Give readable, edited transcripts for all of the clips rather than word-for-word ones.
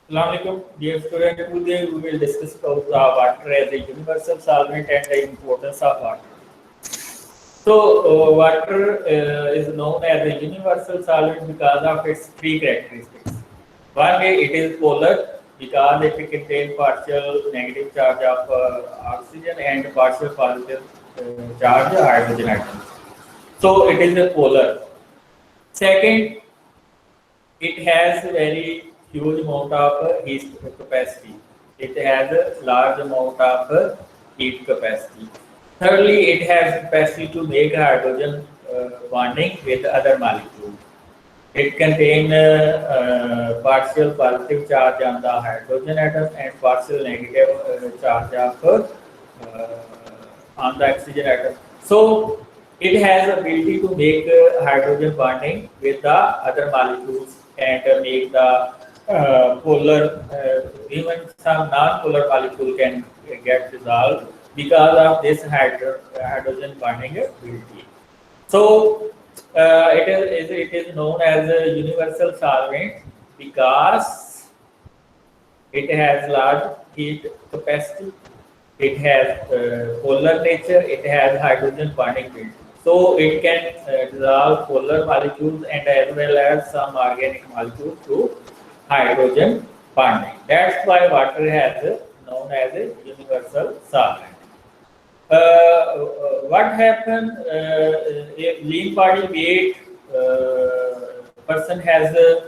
Assalamualaikum, dear student. Today we will discuss about the water as a universal solvent and the importance of water. So, water is known as a universal solvent because of its three characteristics. One way it is polar because it contains partial negative charge of oxygen and partial positive charge hydrogen atoms. So, it is a polar. Second, it has a very huge amount of heat capacity. It has a large amount of heat capacity. Thirdly, it has capacity to make hydrogen bonding with other molecules. It contains partial positive charge on the hydrogen atom and partial negative charge of on the oxygen atom. So it has ability to make hydrogen bonding with the other molecules and make the polar, even some non-polar molecule can get dissolved because of this hydrogen bonding ability. So it is known as a universal solvent because it has large heat capacity, it has polar nature, it has hydrogen bonding field. So it can dissolve polar molecules and as well as some organic molecules through hydrogen bonding. That's why water has known as a universal solvent. What happens if lean body weight person has a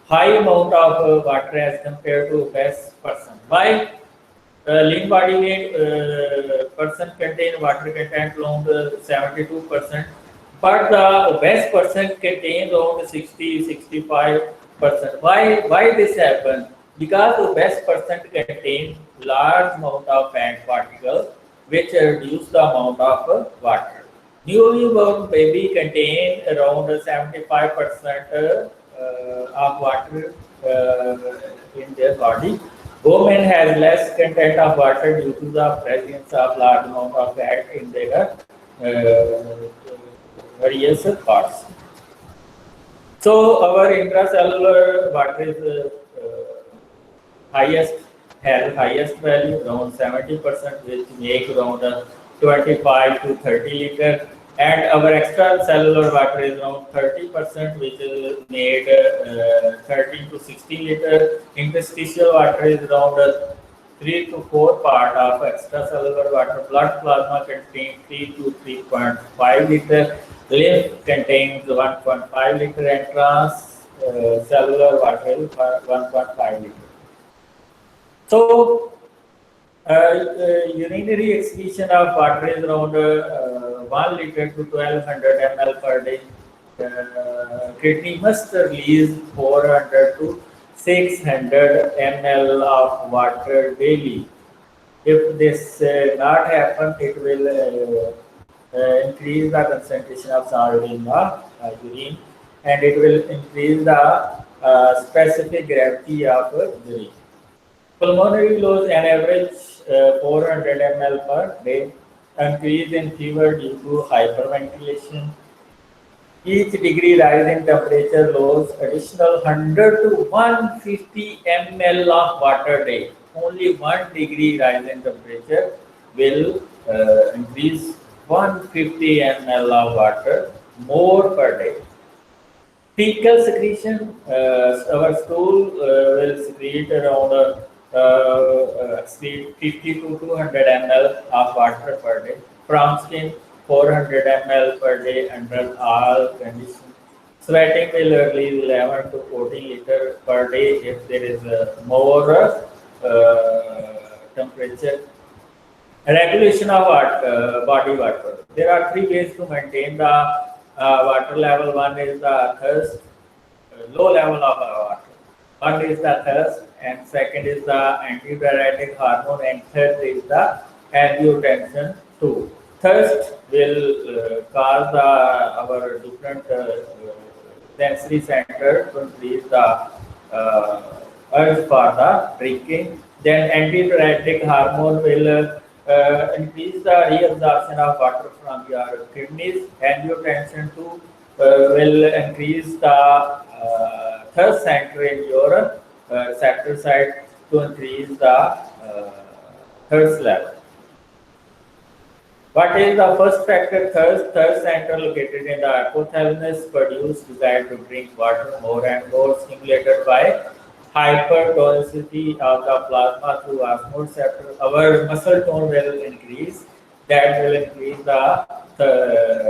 high amount of water as compared to obese person? Why? Lean body weight person contain water content around 72%, but the obese person contains around 60-65%. Why this happen? Because obese person contains large amount of fat particles which reduce the amount of water. Newly born baby contain around 75% of water in their body. Women has less content of water due to the presence of large amount of fat in their various parts. So our intracellular water is highest has highest value around 70%, which make around 25 to 30 liter, and our extracellular water is around 30%, which is made 13 to 16 liter. Interstitial water is around 3 to 4 part of extracellular water. Blood plasma contains 3 to 3.5 liter. Lymph contains 1.5 liter, and cellular water is 1.5 liter. So, urinary excretion of water is around 1 liter to 1200 ml per day. Kidney must release 400 to 600 ml of water daily. If this not happen, it will increase the concentration of salt in the urine, and it will increase the specific gravity of urine. Pulmonary loss an average 400 ml per day. Increase in fever due to hyperventilation. Each degree rise in temperature lose additional 100 to 150 ml of water day. Only 1 degree rise in temperature will increase 150 ml of water more per day. Fecal secretion, our stool will secrete around 50 to 200 ml of water per day. From skin, 400 ml per day under all conditions. Sweating will release 11 to 14 liter per day if there is more temperature. Regulation of body water. There are three ways to maintain the water level. One is the thirst, low level of water. One is the thirst, and second is the antidiuretic hormone, and third is the angiotensin 2. Thirst will cause our different sensory center to increase the urge for the drinking. Then antidiuretic hormone will increase the reabsorption of water from your kidneys. Angiotensin 2 will increase the thirst center in your receptor side to increase the thirst level. What is the first factor? Thirst. Thirst center located in the hypothalamus produce desire to drink water more and more, stimulated by hypertonicity of the plasma through osmoreceptor. Our muscle tone will increase. That will increase the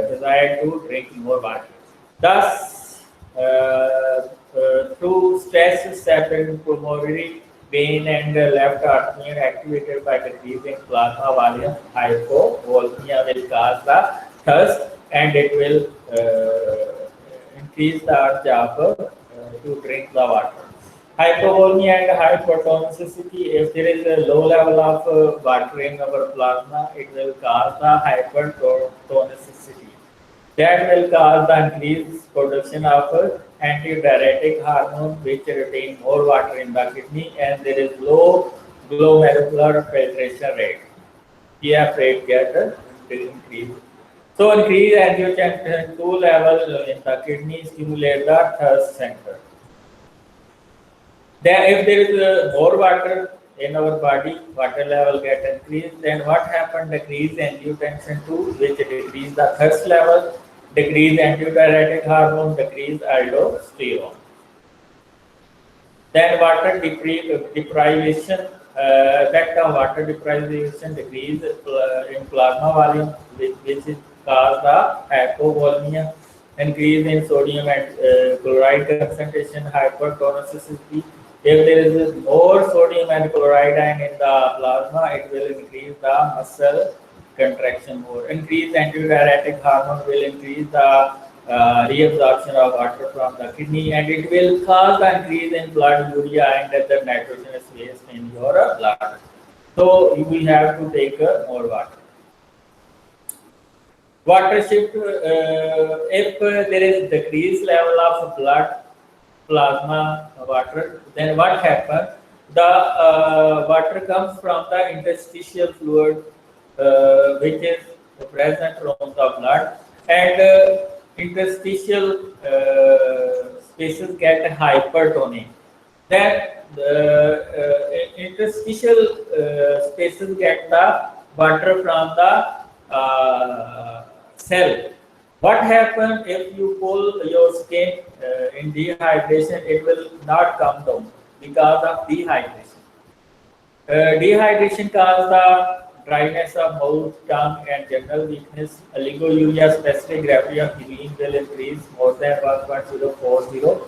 desire to drink more water. Thus, through stress receptor pulmonary vein and left atrium activated by decreasing plasma volume, hypovolemia will cause the thirst and it will increase the urge of to drink the water. Hypovolemia and hypertonicity, if there is a low level of water in our plasma, it will cause the hypertonicity. That will cause the increased production of antidiuretic hormone which retain more water in the kidney, and there is low glomerular filtration rate. TF rate get increased. So increase angiotensin II level in the kidney stimulate the thirst center. Then if there is more water in our body, water level get increased, then what happened? Decrease angiotensin II, which decrease the thirst level, decrease antidiuretic hormone, decrease aldosterone. Then water deprivation, effect of water deprivation, decrease in plasma volume, which is cause the hypovolemia, increase in sodium and chloride concentration, hypertonicity. If there is more sodium and chloride ion in the plasma, it will increase the muscle contraction more. Increase antidiuretic hormone will increase the reabsorption of water from the kidney, and it will cause the increase in blood urea and the nitrogenous waste in your blood. So you will have to take more water. Water shift, if there is decreased level of blood plasma water, then what happens? The water comes from the interstitial fluid which is present from the blood, and interstitial spaces get hypertonic. Then the interstitial spaces get the water from the cell. What happens if you pull your skin in dehydration? It will not come down because of dehydration. Dehydration causes the dryness of mouth, tongue, and general weakness. Oligouria, specific gravity of urine will increase more than 1.040.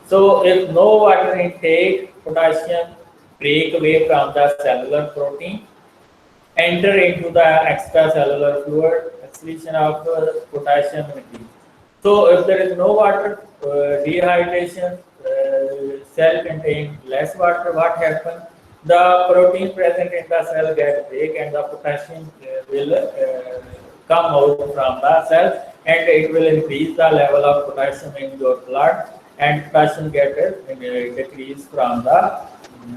So, if no water intake, potassium break away from the cellular protein, enter into the extracellular fluid, excretion of potassium increase. So, if there is no water, dehydration, cell contain less water, what happens? The protein present in the cell gets break and the potassium will come out from the cell, and it will increase the level of potassium in your blood, and potassium get decrease from the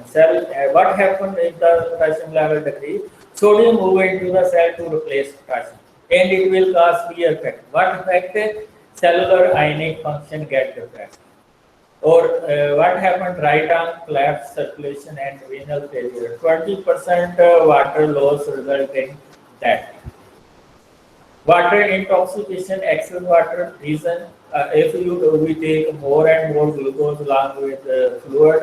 cell. What happens if the potassium level decrease? Sodium move into the cell to replace potassium, and it will cause fear effect. What effect? Cellular ionic function get depressed. Or what happened? Right arm collapse, circulation, and renal failure. 20% water loss result in that. Water intoxication, excess water reason. If we take more and more glucose along with fluid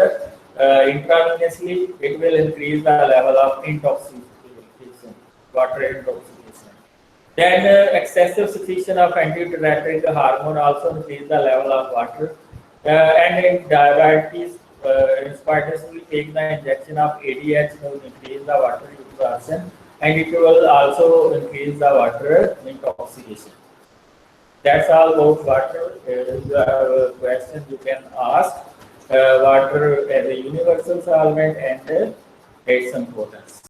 intravenously, it will increase the level of intoxication, water intoxication. Then excessive secretion of antidiuretic hormone also increase the level of water. And in diabetes, spontaneously take the injection of ADH to increase the water absorption, and it will also increase the water intoxication. That's all about water. If you have a question, you can ask. Water as a universal solvent and its importance.